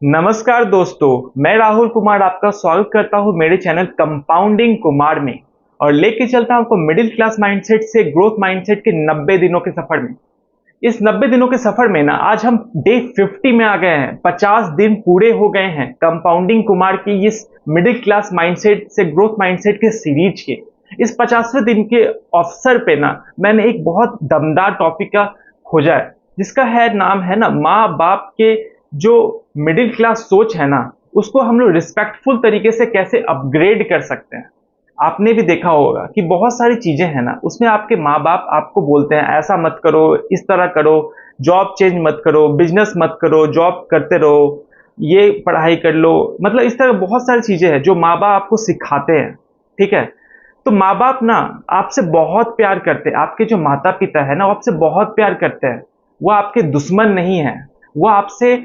नमस्कार दोस्तों, मैं राहुल कुमार आपका स्वागत करता हूं मेरे चैनल कंपाउंडिंग कुमार में और लेके चलता हूं आपको मिडिल क्लास माइंडसेट से ग्रोथ माइंडसेट के 90 दिनों के सफर में। इस 90 दिनों के सफर में ना आज हम डे 50 में आ गए हैं। 50 दिन पूरे हो गए हैं कंपाउंडिंग कुमार की इस मिडिल क्लास माइंडसेट से ग्रोथ माइंडसेट के सीरीज के। इस 50वें दिन के अवसर पे ना मैंने एक बहुत दमदार टॉपिक का खोजा है, जिसका है नाम है ना माँ बाप के जो मिडिल क्लास सोच है ना, उसको हम लोग रिस्पेक्टफुल तरीके से कैसे अपग्रेड कर सकते हैं। आपने भी देखा होगा कि बहुत सारी चीजें हैं ना, उसमें आपके माँ बाप आपको बोलते हैं ऐसा मत करो, इस तरह करो, जॉब चेंज मत करो, बिजनेस मत करो, जॉब करते रहो, ये पढ़ाई कर लो। मतलब इस तरह बहुत सारी चीजें हैं जो माँ बाप आपको सिखाते हैं। ठीक है, तो माँ बाप ना आपसे बहुत प्यार करते हैं। आपके जो माता पिता है ना, वो आपसे बहुत प्यार करते हैं। वो आपके दुश्मन नहीं है। वो आपसे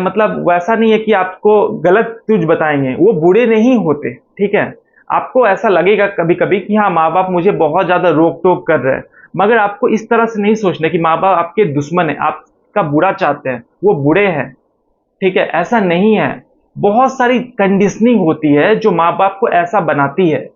मतलब वैसा नहीं है कि आपको गलत चीज बताएंगे। वो बुरे नहीं होते। ठीक है, आपको ऐसा लगेगा कभी कभी कि हाँ, माँ बाप मुझे बहुत ज्यादा रोक टोक कर रहे हैं, मगर आपको इस तरह से नहीं सोचना कि माँ बाप आपके दुश्मन है, आपका बुरा चाहते हैं, वो बुरे हैं। ठीक है, ऐसा नहीं है। बहुत सारी कंडीशनिंग होती है जो माँ बाप को ऐसा बनाती है।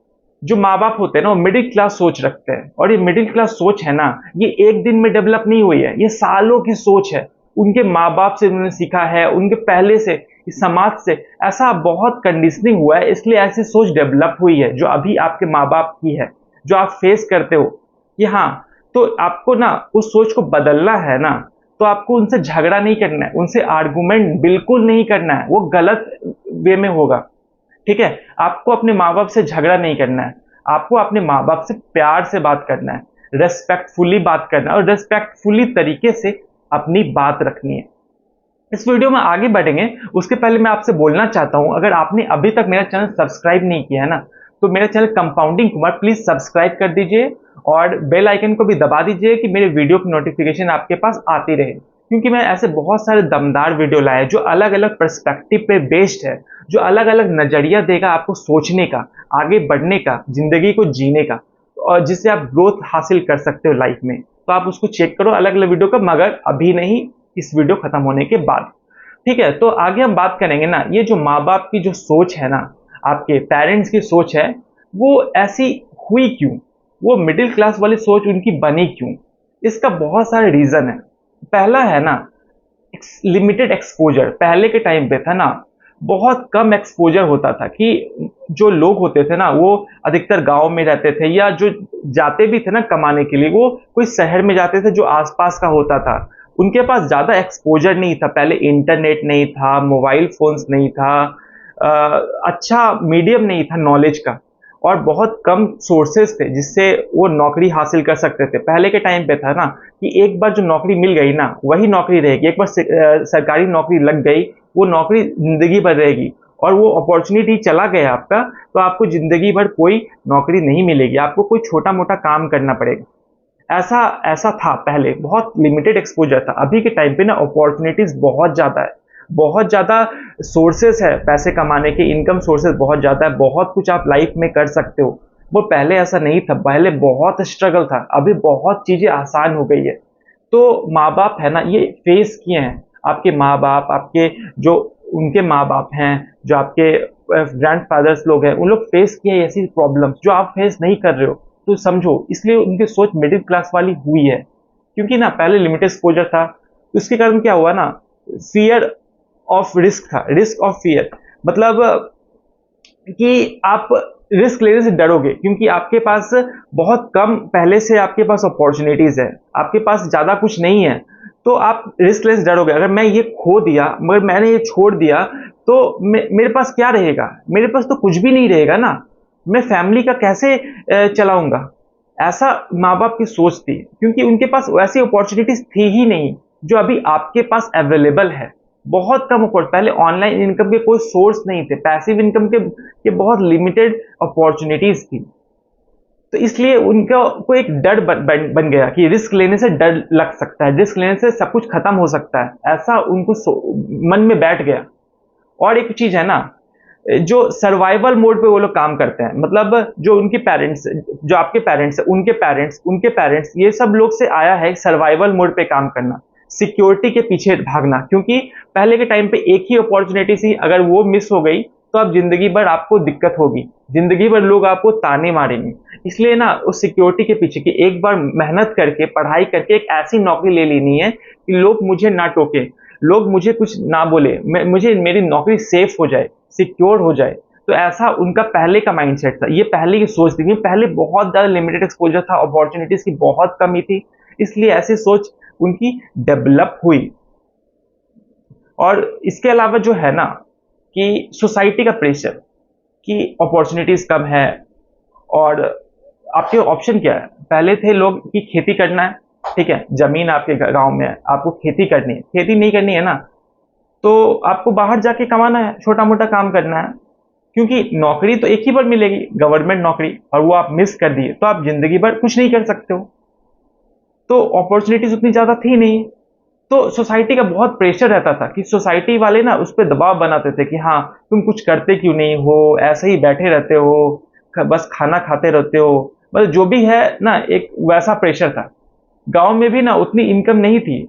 जो माँ बाप होते हैं ना, वो मिडिल क्लास सोच रखते हैं, और ये मिडिल क्लास सोच है ना, ये एक दिन में डेवलप नहीं हुई है, ये सालों की सोच है। उनके माँ बाप से उन्होंने सीखा है, उनके पहले से इस समाज से ऐसा बहुत कंडीशनिंग हुआ है, इसलिए ऐसी सोच डेवलप हुई है जो अभी आपके माँ बाप की है, जो आप फेस करते हो कि हाँ। तो आपको ना उस सोच को बदलना है ना, तो आपको उनसे झगड़ा नहीं करना है, उनसे आर्गुमेंट बिल्कुल नहीं करना है, वो गलत वे में होगा। ठीक है, आपको अपने माँ बाप से झगड़ा नहीं करना है, आपको अपने माँ बाप से प्यार से बात करना है, रेस्पेक्टफुली बात करना है, और रेस्पेक्टफुली तरीके से अपनी बात रखनी है। इस वीडियो में आगे बढ़ेंगे उसके पहले मैं आपसे बोलना चाहता हूं, अगर आपने अभी तक मेरा चैनल सब्सक्राइब नहीं किया है ना, तो मेरा channel compounding Kumar please subscribe कर दीजिए और बेल आइकन को भी दबा दीजिए कि मेरे वीडियो की नोटिफिकेशन आपके पास आती रहे, क्योंकि मैं ऐसे बहुत सारे दमदार वीडियो लाए जो अलग अलग पर्सपेक्टिव पे बेस्ड है, जो अलग अलग नजरिया देगा आपको सोचने का, आगे बढ़ने का, जिंदगी को जीने का, और जिससे आप ग्रोथ हासिल कर सकते हो लाइफ में। तो आप उसको चेक करो अलग अलग वीडियो का, मगर अभी नहीं, इस वीडियो खत्म होने के बाद। ठीक है, तो आगे हम बात करेंगे ना, ये जो माँ बाप की जो सोच है ना, आपके पेरेंट्स की सोच है, वो ऐसी हुई क्यों, वो मिडिल क्लास वाली सोच उनकी बनी क्यों। इसका बहुत सारे रीजन है। पहला है ना, लिमिटेड एक्सपोजर। पहले के टाइम पे था ना, बहुत कम एक्सपोजर होता था कि जो लोग होते थे ना, वो अधिकतर गांव में रहते थे, या जो जाते भी थे ना कमाने के लिए, वो कोई शहर में जाते थे जो आसपास का होता था। उनके पास ज्यादा एक्सपोजर नहीं था। पहले इंटरनेट नहीं था, मोबाइल फोन्स नहीं था, अच्छा मीडियम नहीं था नॉलेज का, और बहुत कम सोर्सेस थे जिससे वो नौकरी हासिल कर सकते थे। पहले के टाइम पे था ना कि एक बार जो नौकरी मिल गई ना, वही नौकरी रहेगी। एक बार सरकारी नौकरी लग गई, वो नौकरी जिंदगी भर रहेगी, और वो अपॉर्चुनिटी चला गया आपका, तो आपको जिंदगी भर कोई नौकरी नहीं मिलेगी, आपको कोई छोटा मोटा काम करना पड़ेगा। ऐसा ऐसा था पहले, बहुत लिमिटेड एक्सपोजर था। अभी के टाइम पे ना अपॉर्चुनिटीज बहुत ज्यादा है, बहुत ज्यादा सोर्सेस है पैसे कमाने के, इनकम सोर्सेस बहुत ज्यादा है, बहुत कुछ आप लाइफ में कर सकते हो। वो पहले ऐसा नहीं था, पहले बहुत स्ट्रगल था, अभी बहुत चीजें आसान हो गई है। तो माँ बाप है ना, ये फेस किए हैं। आपके माँ बाप, आपके जो उनके माँ बाप हैं, जो आपके ग्रैंड फादर्स लोग हैं, उन लोग फेस किए हैं ऐसी प्रॉब्लम्स जो आप फेस नहीं कर रहे हो। तो समझो, इसलिए उनकी सोच मिडिल क्लास वाली हुई है, क्योंकि ना पहले लिमिटेड एक्सपोजर था। तो इसके कारण क्या हुआ ना, फियर ऑफ रिस्क था, रिस्क ऑफ फियर। मतलब कि आप रिस्क लेने से डरोगे, क्योंकि आपके पास बहुत कम पहले से आपके पास अपॉर्चुनिटीज है, आपके पास ज्यादा कुछ नहीं है। तो आप रिस्क लेने से डरोगे, अगर मैं ये खो दिया, मगर मैंने ये छोड़ दिया, तो मेरे पास क्या रहेगा, मेरे पास तो कुछ भी नहीं रहेगा ना, मैं फैमिली का कैसे चलाऊंगा। ऐसा माँ बाप की सोच थी, क्योंकि उनके पास वैसी अपॉर्चुनिटीज थी ही नहीं जो अभी आपके पास अवेलेबल है। बहुत कम अपॉर्चुनिटी, पहले ऑनलाइन इनकम के कोई सोर्स नहीं थे, पैसिव इनकम के बहुत लिमिटेड अपॉर्चुनिटीज थी। तो इसलिए उनका को एक डर बन गया कि रिस्क लेने से डर लग सकता है, रिस्क लेने से सब कुछ खत्म हो सकता है, ऐसा उनको मन में बैठ गया। और एक चीज है ना, जो सर्वाइवल मोड पे वो लोग काम करते हैं, मतलब जो उनके पेरेंट्स, जो आपके पेरेंट्स, उनके पेरेंट्स, उनके पेरेंट्स, ये सब लोग से आया है सर्वाइवल मोड पे काम करना। सिक्योरिटी के पीछे भागना, क्योंकि पहले के टाइम पे एक ही अपॉर्चुनिटी थी, अगर वो मिस हो गई तो अब जिंदगी भर आपको दिक्कत होगी, जिंदगी भर लोग आपको ताने मारेंगे। इसलिए ना उस सिक्योरिटी के पीछे कि एक बार मेहनत करके पढ़ाई करके एक ऐसी नौकरी ले लेनी है कि लोग मुझे ना टोके, लोग मुझे कुछ ना बोले, मुझे मेरी नौकरी सेफ हो जाए, सिक्योर हो जाए। तो ऐसा उनका पहले का माइंडसेट था, ये पहले की सोच थी। पहले बहुत ज़्यादा लिमिटेड एक्सपोजर था, अपॉर्चुनिटीज़ की बहुत कमी थी, इसलिए ऐसी सोच उनकी डेवलप हुई। और इसके अलावा जो है ना कि सोसाइटी का प्रेशर कि अपॉर्चुनिटीज़ कम है, और आपके ऑप्शन क्या है? पहले थे लोग कि खेती करना है, ठीक है, ज़मीन आपके गाँव में है, आपको खेती करनी है, खेती नहीं करनी है ना, तो आपको बाहर जाके कमाना है, छोटा-मोटा काम करना है। क्योंकि नौकरी तो एक ही बार मिलेगी, गवर्नमेंट नौकरी, और वो आप मिस कर दिए तो आप जिंदगी भर कुछ नहीं कर सकते हो। तो अपॉर्चुनिटीज उतनी ज्यादा थी नहीं। तो सोसाइटी का बहुत प्रेशर रहता था कि सोसाइटी वाले ना उस पर दबाव बनाते थे कि हाँ, तुम कुछ करते क्यों नहीं हो, ऐसे ही बैठे रहते हो, बस खाना खाते रहते हो, मतलब जो भी है ना, एक वैसा प्रेशर था। गांव में भी ना उतनी इनकम नहीं थी,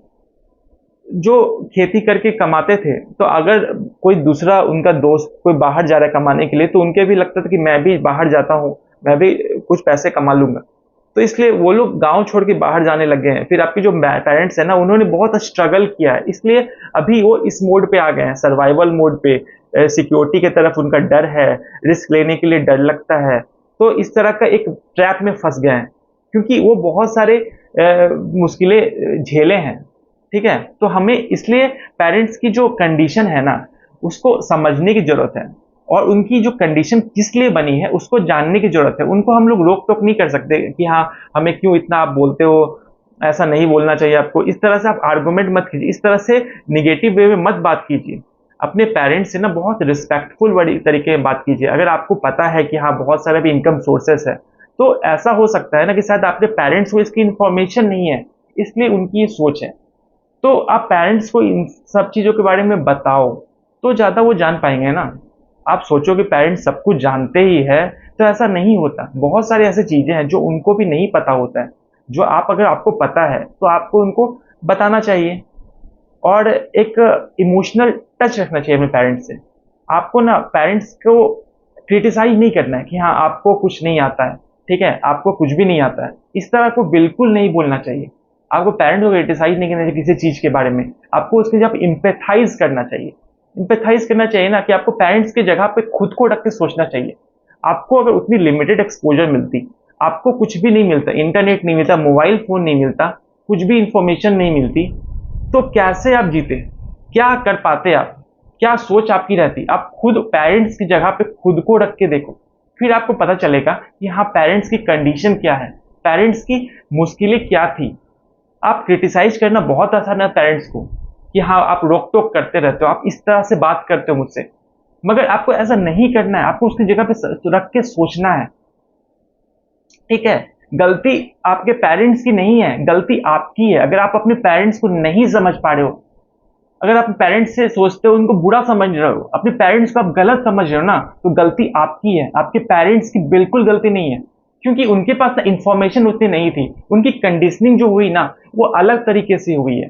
जो खेती करके कमाते थे, तो अगर कोई दूसरा उनका दोस्त कोई बाहर जा रहा है कमाने के लिए, तो उनके भी लगता था कि मैं भी बाहर जाता हूँ, मैं भी कुछ पैसे कमा लूंगा। तो इसलिए वो लोग गांव छोड़ के बाहर जाने लग गए हैं। फिर आपके जो पेरेंट्स हैं ना, उन्होंने बहुत स्ट्रगल किया है, इसलिए अभी वो इस मोड पे आ गए हैं, सर्वाइवल मोड पे। सिक्योरिटी की तरफ उनका डर है, रिस्क लेने के लिए डर लगता है, तो इस तरह का एक ट्रैप में फंस गए हैं, क्योंकि वो बहुत सारे मुश्किलें झेले हैं। ठीक है, तो हमें इसलिए पेरेंट्स की जो कंडीशन है ना, उसको समझने की जरूरत है, और उनकी जो कंडीशन किस लिए बनी है उसको जानने की जरूरत है। उनको हम लोग रोक टोक नहीं कर सकते कि हाँ, हमें क्यों इतना आप बोलते हो, ऐसा नहीं बोलना चाहिए आपको, इस तरह से आप आर्गुमेंट मत कीजिए, इस तरह से निगेटिव वे में मत बात कीजिए। अपने पेरेंट्स से ना बहुत रिस्पेक्टफुल बड़ी तरीके में बात कीजिए। अगर आपको पता है कि हाँ, बहुत सारे भी इनकम सोर्सेस है, तो ऐसा हो सकता है ना कि शायद आपके पेरेंट्स को इसकी इंफॉर्मेशन नहीं है, इसलिए उनकी ये सोच है। तो आप पेरेंट्स को इन सब चीज़ों के बारे में बताओ, तो ज़्यादा वो जान पाएंगे ना। आप सोचो कि पेरेंट्स सब कुछ जानते ही है, तो ऐसा नहीं होता। बहुत सारी ऐसी चीज़ें हैं जो उनको भी नहीं पता होता है, जो आप अगर आपको पता है तो आपको उनको बताना चाहिए। और एक इमोशनल टच रखना चाहिए अपने पेरेंट्स से। आपको ना पेरेंट्स को क्रिटिसाइज नहीं करना है कि हाँ, आपको कुछ नहीं आता है, ठीक है, आपको कुछ भी नहीं आता है, इस तरह को बिल्कुल नहीं बोलना चाहिए। आपको पेरेंट्स को क्रिटिसाइज नहीं करना चाहिए किसी चीज़ के बारे में, आपको उसके जब इम्पेथाइज करना चाहिए। इम्पेथाइज करना चाहिए ना कि आपको पेरेंट्स की जगह पे खुद को रख के सोचना चाहिए। आपको अगर उतनी लिमिटेड एक्सपोजर मिलती, आपको कुछ भी नहीं मिलता, इंटरनेट नहीं मिलता, मोबाइल फ़ोन नहीं मिलता, कुछ भी इंफॉर्मेशन नहीं मिलती, तो कैसे आप जीते? क्या कर पाते आप? क्या सोच आपकी रहती? आप खुद पेरेंट्स की जगह पे खुद को रख के देखो, फिर आपको पता चलेगा कि हाँ, पेरेंट्स की कंडीशन क्या है, पेरेंट्स की मुश्किलें क्या थी। आप क्रिटिसाइज करना बहुत आसान है पेरेंट्स को कि हाँ, आप रोक टोक करते रहते हो, आप इस तरह से बात करते हो मुझसे, मगर आपको ऐसा नहीं करना है। आपको उसकी जगह पे रख के सोचना है, ठीक है। गलती आपके पेरेंट्स की नहीं है, गलती आपकी है। अगर आप अपने पेरेंट्स को नहीं समझ पा रहे हो, अगर आप पेरेंट्स से सोचते हो, उनको बुरा समझ रहे हो, अपने पेरेंट्स को आप गलत समझ रहे हो ना, तो गलती आपकी है, आपके पेरेंट्स की बिल्कुल गलती नहीं है। क्योंकि उनके पास ना इंफॉर्मेशन उतनी नहीं थी, उनकी कंडीशनिंग जो हुई ना, वो अलग तरीके से हुई है।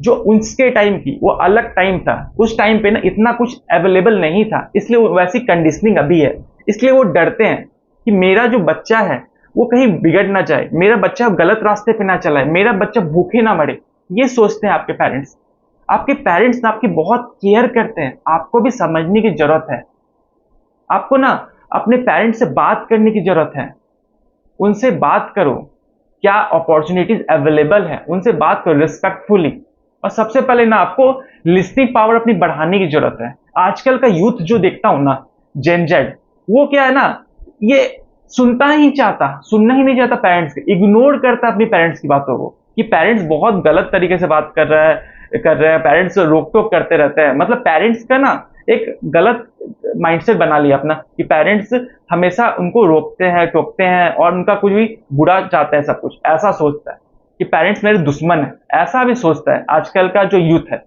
जो उसके टाइम की वो अलग टाइम था, उस टाइम पे ना इतना कुछ अवेलेबल नहीं था, इसलिए वो वैसी कंडीशनिंग अभी है। इसलिए वो डरते हैं कि मेरा जो बच्चा है वो कहीं बिगड़ ना जाए, मेरा बच्चा गलत रास्ते पे ना चलाए, मेरा बच्चा भूखे ना मरे। ये सोचते हैं आपके पेरेंट्स। आपके पेरेंट्स ना आपकी बहुत केयर करते हैं, आपको भी समझने की जरूरत है। आपको ना अपने पेरेंट्स से बात करने की जरूरत है, उनसे बात करो, क्या अपॉर्चुनिटीज अवेलेबल है, उनसे बात करो रिस्पेक्टफुली। और सबसे पहले ना आपको लिसनिंग पावर अपनी बढ़ाने की जरूरत है। आजकल का यूथ जो देखता हूं ना, जेन जेड, वो क्या है ना, ये सुनना ही नहीं चाहता पेरेंट्स के, इग्नोर करता है अपनी पेरेंट्स की बातों को, कि पेरेंट्स बहुत गलत तरीके से बात कर रहे हैं, पेरेंट्स रोक टोक करते रहते हैं। मतलब पेरेंट्स का ना एक गलत माइंडसेट बना लिया अपना, कि पेरेंट्स हमेशा उनको रोकते हैं, टोकते हैं, और उनका कुछ भी बुरा चाहते हैं, सब कुछ ऐसा सोचता है कि पेरेंट्स मेरे दुश्मन है, ऐसा भी सोचता है आजकल का जो यूथ है।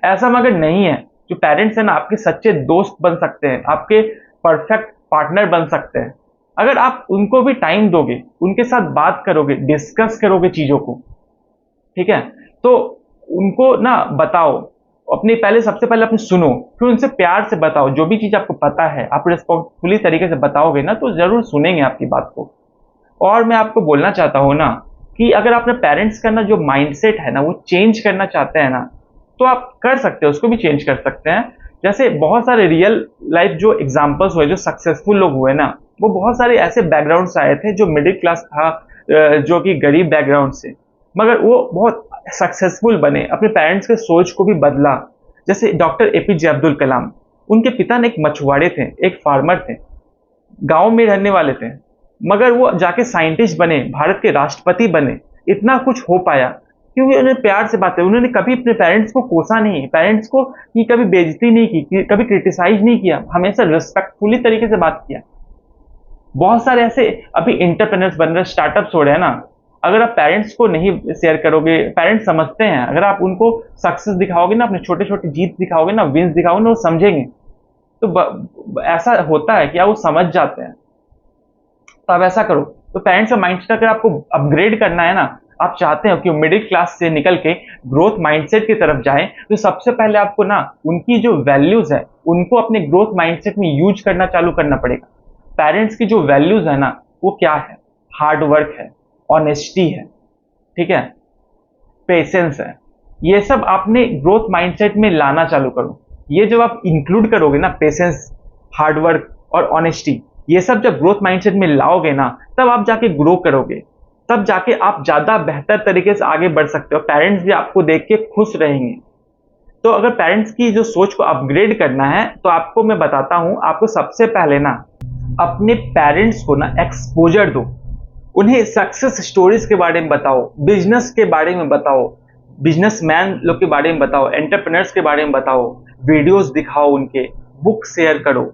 ऐसा मगर नहीं है। जो पेरेंट्स है ना, आपके सच्चे दोस्त बन सकते हैं, आपके परफेक्ट पार्टनर बन सकते हैं, अगर आप उनको भी टाइम दोगे, उनके साथ बात करोगे, डिस्कस करोगे चीजों को, ठीक है। तो उनको ना बताओ, अपने पहले सबसे पहले अपने सुनो, फिर उनसे प्यार से बताओ। जो भी चीज़ आपको पता है, आप रिस्पेक्टफुली तरीके से बताओगे ना, तो ज़रूर सुनेंगे आपकी बात को। और मैं आपको बोलना चाहता हूँ ना कि अगर अपने पेरेंट्स का ना जो माइंडसेट है ना, वो चेंज करना चाहते हैं ना, तो आप कर सकते हो, उसको भी चेंज कर सकते हैं। जैसे बहुत सारे रियल लाइफ जो एग्ज़ाम्पल्स हुए, जो सक्सेसफुल लोग हुए ना, वो बहुत सारे ऐसे बैकग्राउंड से आए थे, जो मिडिल क्लास था, जो कि गरीब बैकग्राउंड से, मगर वो बहुत सक्सेसफुल बने, अपने पेरेंट्स के सोच को भी बदला। जैसे डॉक्टर एपीजे अब्दुल कलाम, उनके पिता ने एक मछुआरे थे, एक फार्मर थे, गाँव में रहने वाले थे, मगर वो जाके साइंटिस्ट बने, भारत के राष्ट्रपति बने, इतना कुछ हो पाया क्योंकि उन्होंने प्यार से बातें, उन्होंने कभी अपने पेरेंट्स को कोसा नहीं, पेरेंट्स को की कभी बेइज्जती नहीं की, कभी क्रिटिसाइज नहीं किया, हमेशा रिस्पेक्टफुली तरीके से बात किया। बहुत सारे ऐसे अभी एंटरप्रेन्योर्स बन रहे, स्टार्टअप्स हो रहे हैं ना, अगर आप पेरेंट्स को नहीं शेयर करोगे, पेरेंट्स समझते हैं, अगर आप उनको सक्सेस दिखाओगे ना, अपने छोटे-छोटे जीत दिखाओगे ना, विन्स दिखाओगे ना, वो समझेंगे। तो ऐसा होता है कि वो समझ जाते हैं। तो आप ऐसा करो, तो पेरेंट्स का माइंडसेट अगर आपको अपग्रेड करना है ना, आप चाहते हो कि मिडिल क्लास से निकल के ग्रोथ माइंडसेट की तरफ जाएँ, तो सबसे पहले आपको ना उनकी जो वैल्यूज़ है, उनको अपने ग्रोथ माइंडसेट में यूज़ करना चालू करना पड़ेगा। पेरेंट्स की जो वैल्यूज़ है ना, वो क्या है? हार्ड वर्क है, ऑनेस्टी है, ठीक है? पेशेंस है। ये सब आपने ग्रोथ माइंडसेट में लाना चालू करो। ये जब आप इंक्लूड करोगे ना, पेशेंस, हार्ड वर्क और ऑनेस्टी, ये सब जब ग्रोथ माइंडसेट में लाओगे ना, तब आप जाके ग्रो करोगे। तब जाके आप ज़्यादा बेहतर तरीके से आगे बढ़ सकते हो। पेरेंट्स भी आपको देख के खुश रहेंगे। तो अगर पेरेंट्स की जो सोच को अपग्रेड करना है, तो आपको मैं बताता हूँ, आपको सबसे पहले ना अपने पेरेंट्स को ना एक्सपोज़र दो। उन्हें सक्सेस स्टोरीज़ के बारे में बताओ, बिज़नेस के बारे में बताओ, बिज़नेसमैन लोग के बारे में बताओ, एंटरप्रेन्योर्स के बारे में बताओ, वीडियोज़ दिखाओ उनके, बुक शेयर करो,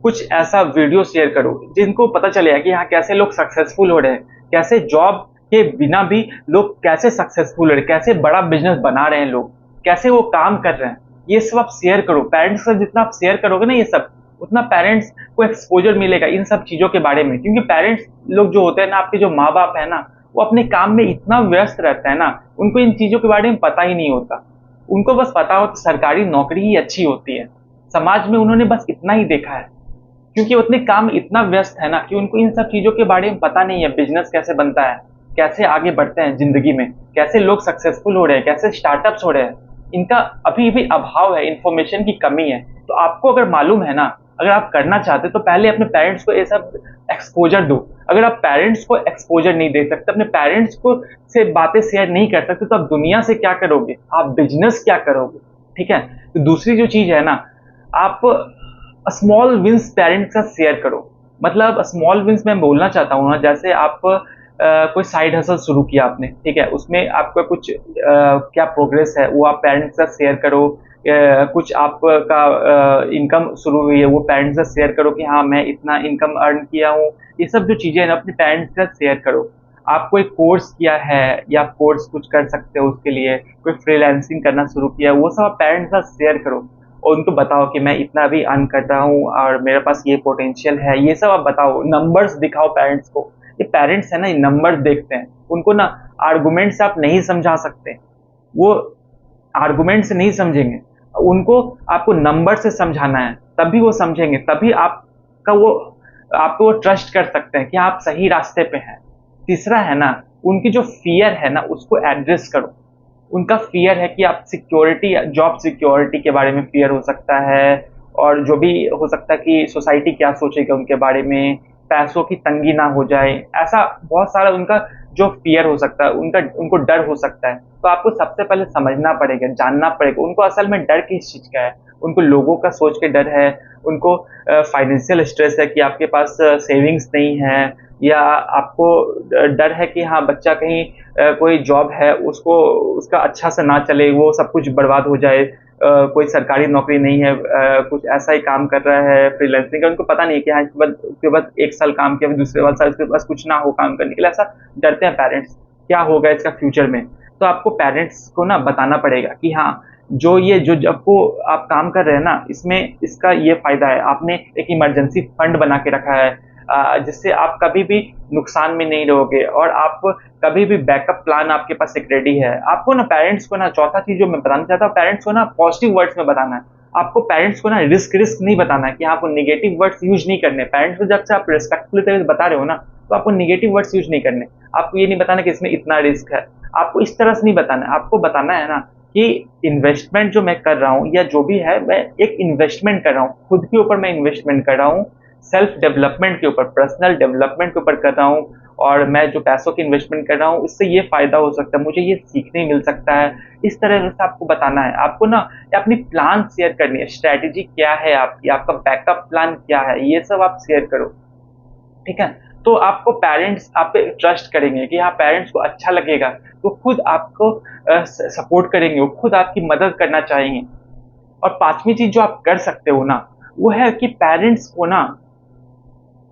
कुछ ऐसा वीडियो शेयर करो, जिनको पता चलेगा कि हाँ, कैसे लोग सक्सेसफुल हो रहे हैं, कैसे जॉब के बिना भी लोग कैसे सक्सेसफुल हो रहे हैं, कैसे बड़ा बिज़नेस बना रहे हैं लोग, कैसे वो काम कर रहे हैं। ये सब आप शेयर करो, पेरेंट्स से जितना आप शेयर करोगे ना ये सब, उतना पेरेंट्स को एक्सपोज़र मिलेगा इन सब चीज़ों के बारे में। क्योंकि पेरेंट्स लोग जो होते हैं ना, आपके जो माँ-बाप हैं ना, वो अपने काम में इतना व्यस्त रहते हैं ना, उनको इन चीज़ों के बारे में पता ही नहीं होता। उनको बस पता हो तो सरकारी नौकरी ही अच्छी होती है। समाज में उन्होंने बस इतना ही देखा है। क्योंकि वो अपने काम में इतना व्यस्त है ना कि उनको इन सब चीज़ों के बारे में पता नहीं है, बिज़नेस कैसे बनता है, कैसे आगे बढ़ते हैं ज़िंदगी में, कैसे लोग सक्सेसफुल हो रहे हैं, कैसे स्टार्टअप्स हो रहे हैं। इनका अभी भी अभाव है, इन्फॉर्मेशन की कमी है। तो आपको अगर मालूम है ना, अगर आप करना चाहते हो तो पहले अपने पेरेंट्स को ये सब एक्सपोज़र दो। अगर आप पेरेंट्स को एक्सपोज़र नहीं दे सकते, अपने पेरेंट्स को से बातें शेयर नहीं कर सकते, तो आप दुनिया से क्या करोगे? आप बिज़नेस क्या करोगे? ठीक है? तो दूसरी जो चीज़ है ना, आप स्मॉल विन्स पेरेंट्स के साथ शेयर करो। मतलब स्मॉल विन्स मैं बोलना चाहता हूँ ना, जैसे आप कोई साइड हसल शुरू किया आपने, ठीक है? उसमें आपका कुछ क्या प्रोग्रेस है, वो आप पेरेंट्स के साथ शेयर करो। कुछ आपका इनकम शुरू हुई है, वो पेरेंट्स के साथ शेयर करो कि हाँ, मैं इतना इनकम अर्न किया हूँ। ये सब जो चीज़ें हैं ना, अपने पेरेंट्स के साथ शेयर करो। आप कोई कोर्स किया है या आप कोर्स कुछ कर सकते हो उसके लिए, कोई फ्रीलांसिंग करना शुरू किया है, वो सब आप पेरेंट्स के साथ शेयर करो। और उनको बताओ कि मैं इतना भी अर्न कर रहा हूँ और मेरे पास ये पोटेंशियल है, ये सब आप बताओ, नंबर्स दिखाओ पेरेंट्स को। ये पेरेंट्स है ना, ये नंबर्स देखते हैं, उनको ना आर्गुमेंट से आप नहीं समझा सकते, वो आर्गुमेंट से नहीं समझेंगे, उनको आपको नंबर से समझाना है, तभी वो समझेंगे, तभी आपका वो आपको वो ट्रस्ट कर सकते हैं कि आप सही रास्ते पे हैं। तीसरा है ना, उनकी जो फ़ियर है ना, उसको एड्रेस करो। उनका फ़ियर है कि आप सिक्योरिटी जॉब सिक्योरिटी के बारे में फ़ियर हो सकता है और जो भी हो सकता है कि सोसाइटी क्या सोचेगा उनके बारे में, पैसों की तंगी ना हो जाए, ऐसा बहुत सारा उनका जो फ़ियर हो सकता है, उनको डर हो सकता है। तो आपको सबसे पहले समझना पड़ेगा, जानना पड़ेगा, उनको असल में डर किस चीज़ का है। उनको लोगों का सोच के डर है, उनको फाइनेंशियल स्ट्रेस है कि आपके पास सेविंग्स नहीं है, या आपको डर है कि हाँ, बच्चा कहीं कोई जॉब है उसको उसका अच्छा से ना चले, वो सब कुछ बर्बाद हो जाए, कोई सरकारी नौकरी नहीं है, कुछ ऐसा ही काम कर रहा है फ्रीलांसिंग का, उनको पता नहीं है कि हाँ, इसके बाद 1 साल काम किया, फिर दूसरे वाले साल इसके पास कुछ ना हो काम करने के लिए, ऐसा डरते हैं पेरेंट्स, क्या होगा इसका फ्यूचर में। तो आपको पेरेंट्स को ना बताना पड़ेगा कि हाँ, जो आपको आप काम कर रहे हैं ना, इसमें इसका ये फ़ायदा है, आपने एक इमरजेंसी फंड बना के रखा है, जिससे आप कभी भी नुकसान में नहीं रहोगे और आप कभी भी बैकअप प्लान आपके पास एक रेडी है। आपको ना पेरेंट्स को ना चौथा चीज़ जो मैं बताना चाहता हूँ, पेरेंट्स को ना पॉजिटिव वर्ड्स में बताना है। आपको पेरेंट्स को ना रिस्क नहीं बताना है कि आपको नेगेटिव वर्ड्स यूज़ नहीं करने। पेरेंट्स को जब से आप रिस्पेक्टफुल तरीके से बता रहे हो ना, तो आपको नेगेटिव वर्ड्स यूज़ नहीं करने। आपको ये नहीं बताना कि इसमें इतना रिस्क है। आपको इस तरह से नहीं बताना है। आपको बताना है ना कि इन्वेस्टमेंट जो मैं कर रहा हूँ या जो भी है, मैं एक इन्वेस्टमेंट कर रहा हूँ। खुद के ऊपर मैं इन्वेस्टमेंट कर रहा हूँ। सेल्फ डेवलपमेंट के ऊपर, पर्सनल डेवलपमेंट के ऊपर कर रहा हूँ और मैं जो पैसों की इन्वेस्टमेंट कर रहा हूँ, इससे ये फ़ायदा हो सकता है, मुझे ये सीखने मिल सकता है। इस तरह से आपको बताना है। आपको ना अपनी प्लान शेयर करनी है, स्ट्रैटेजी क्या है आपकी, आपका बैकअप प्लान क्या है, ये सब आप शेयर करो, ठीक है? तो आपको पेरेंट्स आप पे ट्रस्ट करेंगे कि हाँ, पेरेंट्स को अच्छा लगेगा, तो खुद आपको सपोर्ट करेंगे, वो खुद आपकी मदद करना चाहेंगे। और 5वीं चीज़ जो आप कर सकते हो ना, वो है कि पेरेंट्स को ना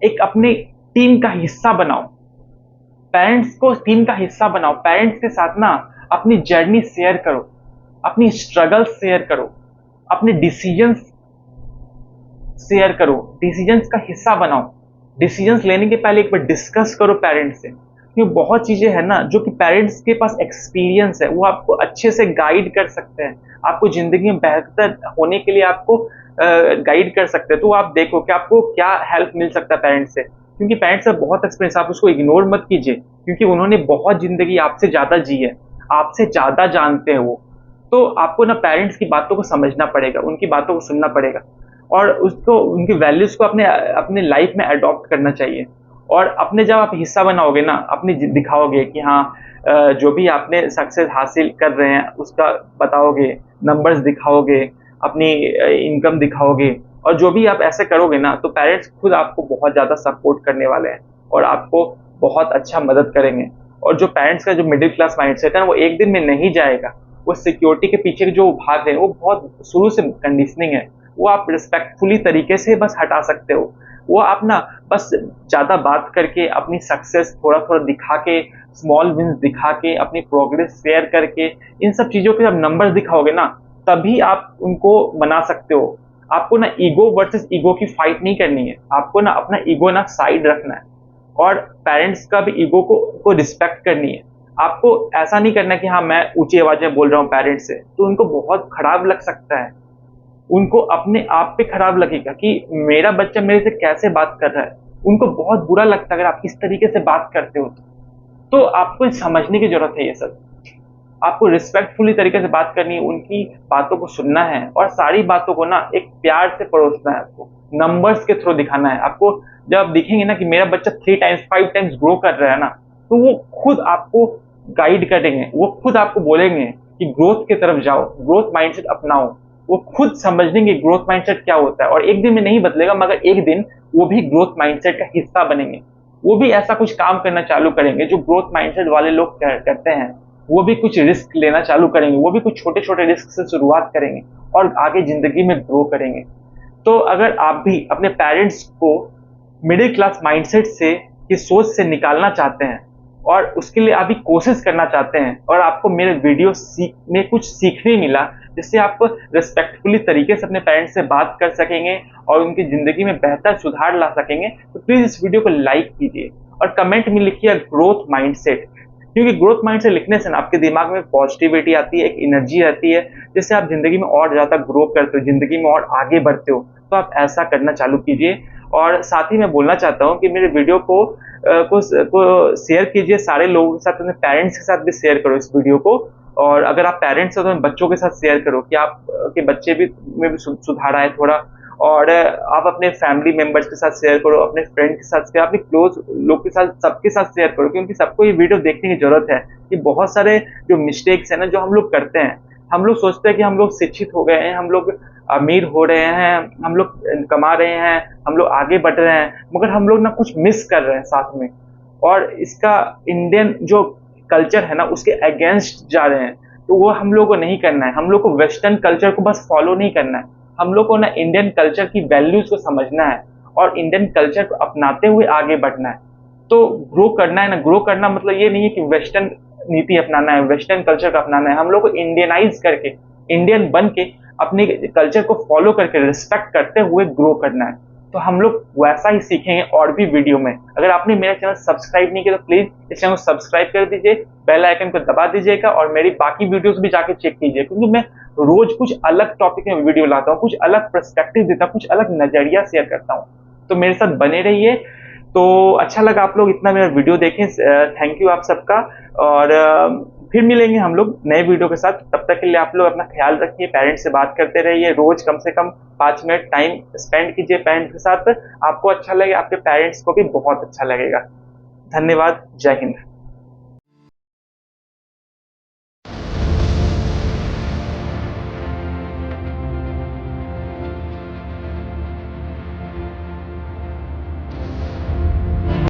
एक अपनी टीम का हिस्सा बनाओ। पेरेंट्स को टीम का हिस्सा बनाओ। पेरेंट्स के साथ ना अपनी जर्नी शेयर करो, अपनी स्ट्रगल्स शेयर करो, अपने डिसीजंस शेयर करो, डिसीजंस का हिस्सा बनाओ। डिसीजंस लेने के पहले एक बार डिस्कस करो पेरेंट्स से, क्योंकि बहुत चीज़ें हैं ना जो कि पेरेंट्स के पास एक्सपीरियंस है, वो आपको अच्छे से गाइड कर सकते हैं। आपको ज़िंदगी में बेहतर होने के लिए आपको गाइड कर सकते हैं। तो आप देखो कि आपको क्या हेल्प मिल सकता है पेरेंट्स से, क्योंकि पेरेंट्स का बहुत एक्सपीरियंस, आप उसको इग्नोर मत कीजिए, क्योंकि उन्होंने बहुत ज़िंदगी आपसे ज़्यादा जी है, आपसे ज़्यादा जानते हैं वो। तो आपको ना पेरेंट्स की बातों को समझना पड़ेगा, उनकी बातों को सुनना पड़ेगा और उसको, उनकी वैल्यूज़ को अपने अपने लाइफ में अडॉप्ट करना चाहिए। और अपने जब आप हिस्सा बनाओगे ना, अपनी दिखाओगे कि हाँ, जो भी आपने सक्सेस हासिल कर रहे हैं उसका बताओगे, नंबर्स दिखाओगे, अपनी इनकम दिखाओगे और जो भी आप ऐसे करोगे ना, तो पेरेंट्स खुद आपको बहुत ज़्यादा सपोर्ट करने वाले हैं और आपको बहुत अच्छा मदद करेंगे। और जो पेरेंट्स का जो मिडिल क्लास माइंडसेट है ना, वो एक दिन में नहीं जाएगा। वो सिक्योरिटी के पीछे जो भाग रहे हैं, वो बहुत शुरू से कंडीशनिंग है। वो आप रिस्पेक्टफुली तरीके से बस हटा सकते हो। वो आप ना बस ज़्यादा बात करके, अपनी सक्सेस थोड़ा-थोड़ा दिखा के, स्मॉल विन्स दिखा के, अपनी प्रोग्रेस शेयर करके, इन सब चीज़ों के जब नंबर्स दिखाओगे ना, तभी आप उनको मना सकते हो। आपको ना ईगो वर्सेस ईगो की फाइट नहीं करनी है। आपको ना अपना ईगो ना साइड रखना है और पेरेंट्स का भी ईगो को रिस्पेक्ट करनी है। आपको ऐसा नहीं करना कि हाँ, मैं ऊँची आवाज़ में बोल रहा हूँ पेरेंट्स से, तो उनको बहुत खराब लग सकता है। उनको अपने आप पे खराब लगेगा कि मेरा बच्चा मेरे से कैसे बात कर रहा है। उनको बहुत बुरा लगता है अगर आप इस तरीके से बात करते हो तो। तो आपको समझने की ज़रूरत है ये सब। आपको रिस्पेक्टफुली तरीके से बात करनी है, उनकी बातों को सुनना है और सारी बातों को ना एक प्यार से परोसना है आपको। नंबर्स के थ्रू दिखाना है। आपको जब आप दिखेंगे ना कि मेरा बच्चा 3 टाइम्स 5 टाइम्स ग्रो कर रहा है ना, तो वो खुद आपको गाइड करेंगे। वो खुद आपको बोलेंगे कि ग्रोथ की तरफ जाओ, ग्रोथ माइंडसेट अपनाओ। वो खुद समझेंगे ग्रोथ माइंडसेट क्या होता है और एक दिन में नहीं बदलेगा, मगर एक दिन वो भी ग्रोथ माइंडसेट का हिस्सा बनेंगे। वो भी ऐसा कुछ काम करना चालू करेंगे जो ग्रोथ माइंडसेट वाले लोग करते हैं। वो भी कुछ रिस्क लेना चालू करेंगे, वो भी कुछ छोटे-छोटे रिस्क से शुरुआत करेंगे और आगे ज़िंदगी में ग्रो करेंगे। तो अगर आप भी अपने पेरेंट्स को मिडिल क्लास माइंडसेट से, की सोच से निकालना चाहते हैं और उसके लिए अभी कोशिश करना चाहते हैं और आपको मेरे वीडियो में कुछ सीखने मिला, जिससे आप रिस्पेक्टफुली तरीके से अपने पेरेंट्स से बात कर सकेंगे और उनकी ज़िंदगी में बेहतर सुधार ला सकेंगे, तो प्लीज़ इस वीडियो को लाइक कीजिए और कमेंट में लिखिए ग्रोथ माइंडसेट। क्योंकि ग्रोथ माइंडसेट लिखने से ना आपके दिमाग में पॉजिटिविटी आती है, एक एनर्जी आती है, जिससे आप ज़िंदगी में और ज़्यादा ग्रो करते हो, ज़िंदगी में और आगे बढ़ते हो। तो आप ऐसा करना चालू कीजिए और साथ ही मैं बोलना चाहता हूँ कि मेरे वीडियो को शेयर कीजिए सारे लोगों के साथ, अपने पेरेंट्स के साथ भी शेयर करो इस वीडियो को। और अगर आप पेरेंट्स हो तो बच्चों के साथ शेयर करो कि आप के बच्चे भी में भी सुधार आए थोड़ा। और आप अपने फैमिली मेंबर्स के साथ शेयर करो, अपने फ्रेंड के साथ शेयर, अपने क्लोज लोग के साथ, सबके साथ शेयर करो, क्योंकि सबको ये वीडियो देखने की ज़रूरत है कि बहुत सारे जो मिस्टेक्स हैं ना जो हम लोग करते हैं। हम लोग सोचते हैं कि हम लोग शिक्षित हो गए हैं, हम लोग अमीर हो रहे हैं, हम लोग कमा रहे हैं, हम लोग आगे बढ़ रहे हैं, मगर हम लोग ना कुछ मिस कर रहे हैं साथ में। और इसका इंडियन जो कल्चर है ना उसके अगेंस्ट जा रहे हैं। तो वो हम लोग को नहीं करना है। हम लोग को वेस्टर्न कल्चर को बस फॉलो नहीं करना है। हम लोग को ना इंडियन कल्चर की वैल्यूज़ को समझना है और इंडियन कल्चर को अपनाते हुए आगे बढ़ना है। तो ग्रो करना है ना, ग्रो करना मतलब ये नहीं है कि वेस्टर्न नीति अपनाना है, वेस्टर्न कल्चर को अपनाना है। हम लोग को इंडियनाइज़ करके, इंडियन बन के अपने कल्चर को फॉलो करके रिस्पेक्ट करते हुए ग्रो करना है। तो हम लोग वैसा ही सीखेंगे और भी वीडियो में। अगर आपने मेरा चैनल सब्सक्राइब नहीं किया तो प्लीज इस चैनल को सब्सक्राइब कर दीजिए, बेल आइकन को दबा दीजिएगा और मेरी बाकी वीडियोस भी जाके चेक कीजिए, क्योंकि मैं रोज कुछ अलग टॉपिक में वीडियो लाता हूँ, कुछ अलग पर्सपेक्टिव देता हूँ, कुछ अलग नजरिया शेयर करता हूँ। तो मेरे साथ बने रहिए। तो अच्छा लगा आप लोग इतना मेरा वीडियो देखें, थैंक यू आप सबका। और फिर मिलेंगे हम लोग नए वीडियो के साथ। तब तक के लिए आप लोग अपना ख्याल रखिए, पेरेंट्स से बात करते रहिए, रोज कम से कम 5 मिनट टाइम स्पेंड कीजिए पेरेंट्स के साथ। आपको अच्छा लगे, आपके पेरेंट्स को भी बहुत अच्छा लगेगा। धन्यवाद। जय हिंद।